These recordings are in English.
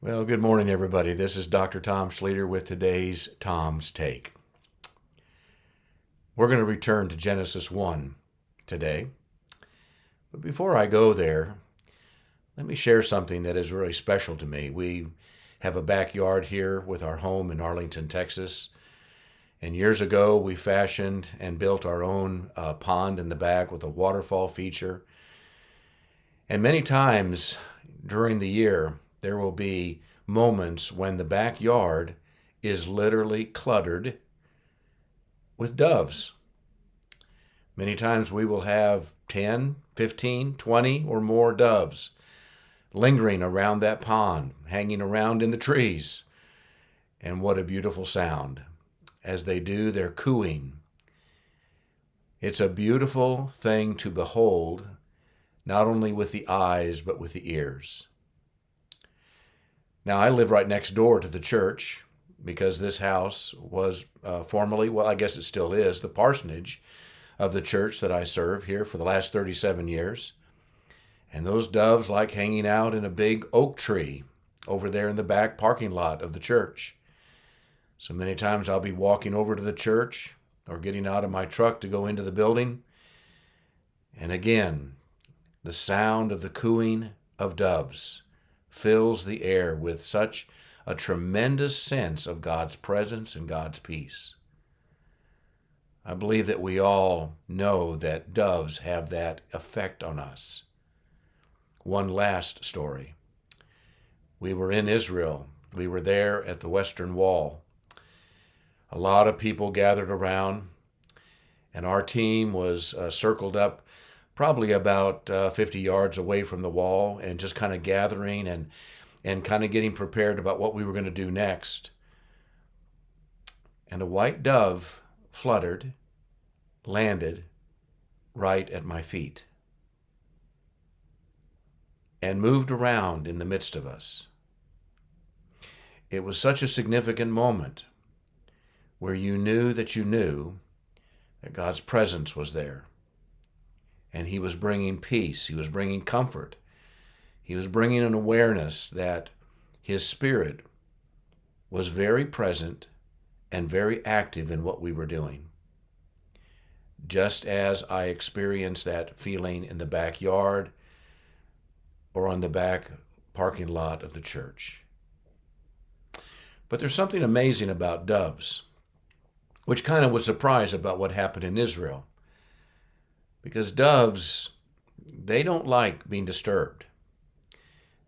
Well, good morning, everybody. This is Dr. Tom Schleter with today's Tom's Take. We're going to return to Genesis 1 today. But before I go there, let me share something that is really special to me. We have a backyard here with our home in Arlington, Texas. And years ago, we fashioned and built our own pond in the back with a waterfall feature. And many times during the year, there will be moments when the backyard is literally cluttered with doves. Many times we will have 10, 15, 20 or more doves lingering around that pond, hanging around in the trees. And what a beautiful sound. As they do, they're cooing. It's a beautiful thing to behold, not only with the eyes, but with the ears. Now, I live right next door to the church because this house was formerly, well, I guess it still is, the parsonage of the church that I serve here for the last 37 years. And those doves like hanging out in a big oak tree over there in the back parking lot of the church. So many times I'll be walking over to the church or getting out of my truck to go into the building. And again, the sound of the cooing of doves fills the air with such a tremendous sense of God's presence and God's peace. I believe that we all know that doves have that effect on us. One last story. We were in Israel. We were there at the Western Wall. A lot of people gathered around, and our team was circled up probably about 50 yards away from the wall and just kind of gathering and kind of getting prepared about what we were going to do next. And a white dove fluttered, landed right at my feet, and moved around in the midst of us. It was such a significant moment where you knew that God's presence was there. And he was bringing peace. He was bringing comfort. He was bringing an awareness that his Spirit was very present and very active in what we were doing. Just as I experienced that feeling in the backyard or on the back parking lot of the church. But there's something amazing about doves, which kind of was surprised about what happened in Israel. Because doves, they don't like being disturbed.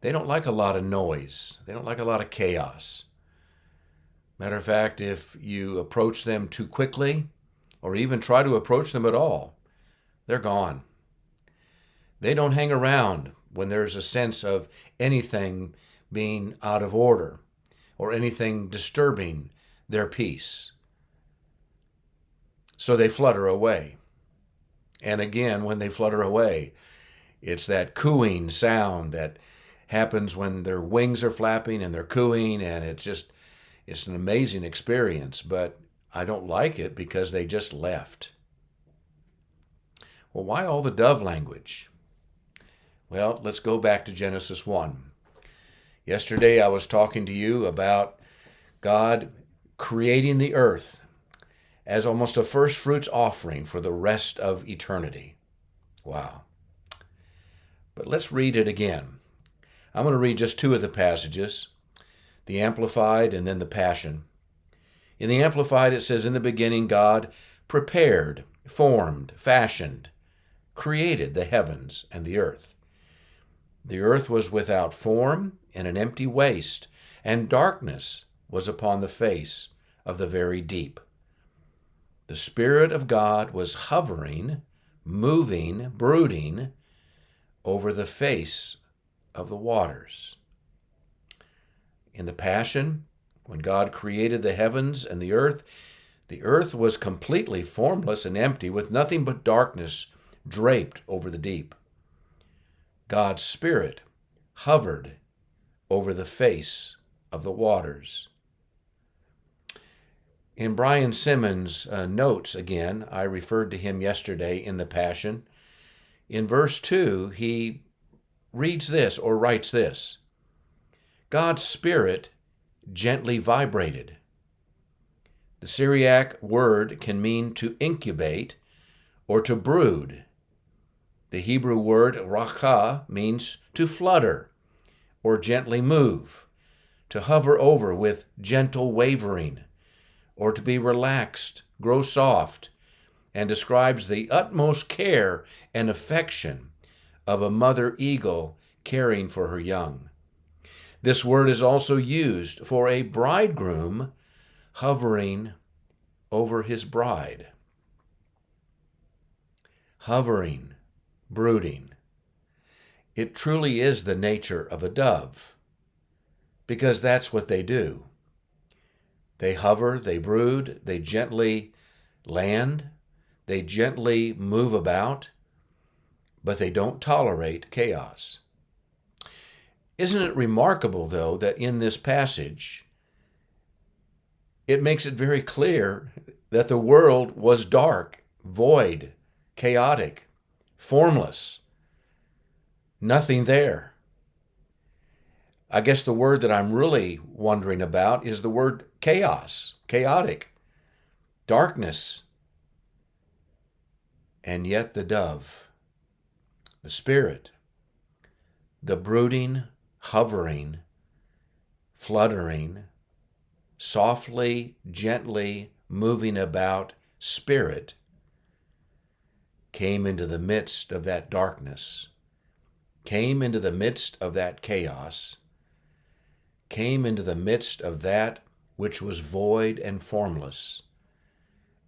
They don't like a lot of noise. They don't like a lot of chaos. Matter of fact, if you approach them too quickly, or even try to approach them at all, they're gone. They don't hang around when there's a sense of anything being out of order or anything disturbing their peace. So they flutter away. And again, when they flutter away, it's that cooing sound that happens when their wings are flapping and they're cooing, and it's an amazing experience, but I don't like it because they just left. Well, why all the dove language? Well, let's go back to Genesis 1. Yesterday I was talking to you about God creating the earth as almost a first fruits offering for the rest of eternity. Wow. But let's read it again. I'm going to read just two of the passages, the Amplified and then the Passion. In the Amplified it says, "In the beginning God prepared, formed, fashioned, created the heavens and the earth. The earth was without form and an empty waste, and darkness was upon the face of the very deep. The Spirit of God was hovering, moving, brooding over the face of the waters." In the Passion, when God created the heavens and the earth was completely formless and empty, with nothing but darkness draped over the deep. God's Spirit hovered over the face of the waters. In Brian Simmons' notes, again, I referred to him yesterday in the Passion. In verse 2, he reads this or writes this: God's Spirit gently vibrated. The Syriac word can mean to incubate or to brood. The Hebrew word rakah means to flutter or gently move, to hover over with gentle wavering, or to be relaxed, grow soft, and describes the utmost care and affection of a mother eagle caring for her young. This word is also used for a bridegroom hovering over his bride. Hovering, brooding. It truly is the nature of a dove, because that's what they do. They hover, they brood, they gently land, they gently move about, but they don't tolerate chaos. Isn't it remarkable, though, that in this passage, it makes it very clear that the world was dark, void, chaotic, formless, nothing there. I guess the word that I'm really wondering about is the word chaos, chaotic, darkness. And yet the dove, the Spirit, the brooding, hovering, fluttering, softly, gently moving about Spirit came into the midst of that darkness, came into the midst of that chaos, came into the midst of that which was void and formless,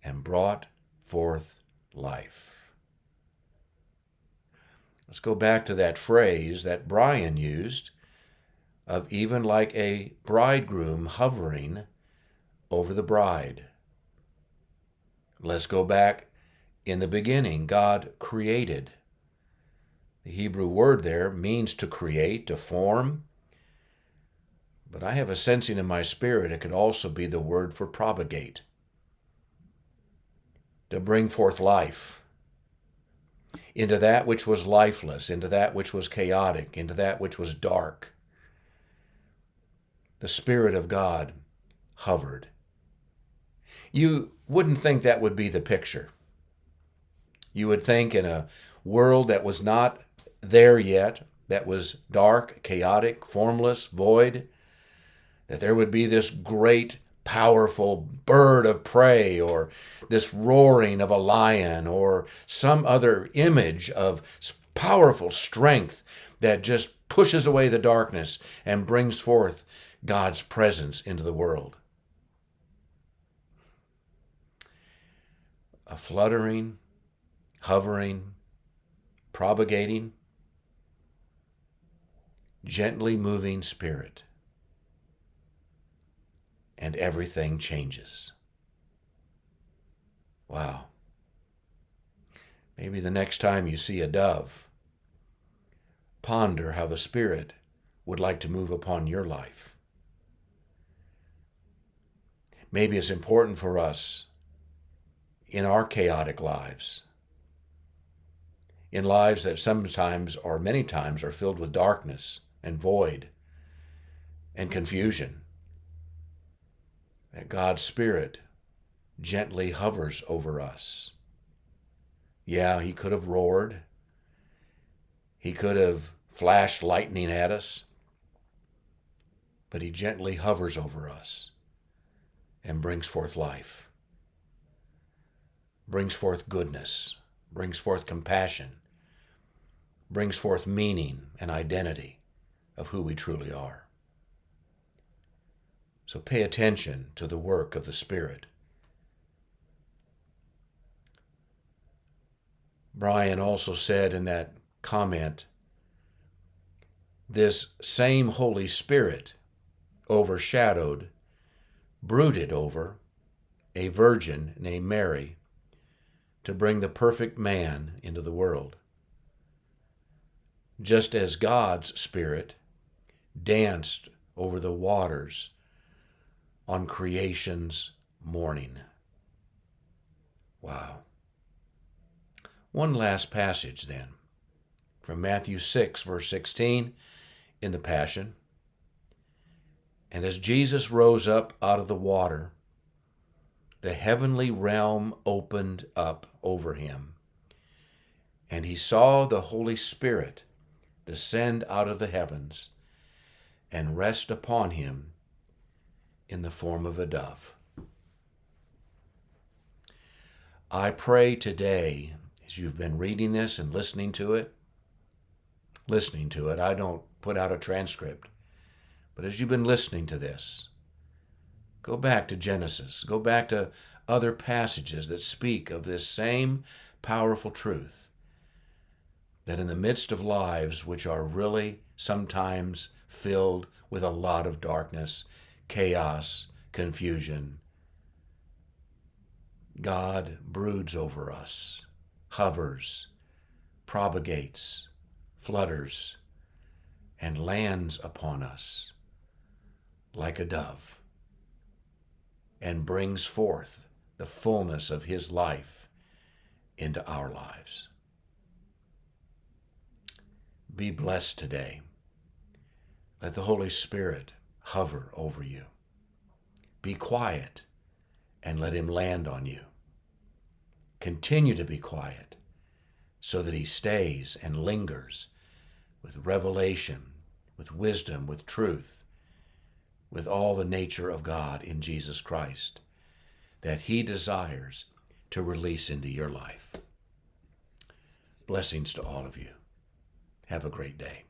and brought forth life. Let's go back to that phrase that Brian used of even like a bridegroom hovering over the bride. Let's go back in the beginning. God created. The Hebrew word there means to create, to form. But I have a sensing in my spirit it could also be the word for propagate, to bring forth life into that which was lifeless, into that which was chaotic, into that which was dark. The Spirit of God hovered. You wouldn't think that would be the picture. You would think in a world that was not there yet, that was dark, chaotic, formless, void, that there would be this great, powerful bird of prey, or this roaring of a lion, or some other image of powerful strength that just pushes away the darkness and brings forth God's presence into the world. A fluttering, hovering, propagating, gently moving Spirit. And everything changes. Wow. Maybe the next time you see a dove, ponder how the Spirit would like to move upon your life. Maybe it's important for us in our chaotic lives, in lives that sometimes or many times are filled with darkness and void and confusion, that God's Spirit gently hovers over us. Yeah, He could have roared. He could have flashed lightning at us. But He gently hovers over us and brings forth life, brings forth goodness, brings forth compassion, brings forth meaning and identity of who we truly are. So pay attention to the work of the Spirit. Brian also said in that comment, this same Holy Spirit overshadowed, brooded over a virgin named Mary to bring the perfect man into the world. Just as God's Spirit danced over the waters on creation's morning. Wow. One last passage then, from Matthew 6, verse 16, in the Passion. And as Jesus rose up out of the water, the heavenly realm opened up over him, and he saw the Holy Spirit descend out of the heavens and rest upon him in the form of a dove. I pray today, as you've been reading this and listening to it, I don't put out a transcript, but as you've been listening to this, go back to Genesis, go back to other passages that speak of this same powerful truth, that in the midst of lives which are really sometimes filled with a lot of darkness, chaos, confusion, God broods over us, hovers, propagates, flutters, and lands upon us like a dove, and brings forth the fullness of his life into our lives. Be blessed today. Let the Holy Spirit hover over you. Be quiet and let him land on you. Continue to be quiet so that he stays and lingers with revelation, with wisdom, with truth, with all the nature of God in Jesus Christ that he desires to release into your life. Blessings to all of you. Have a great day.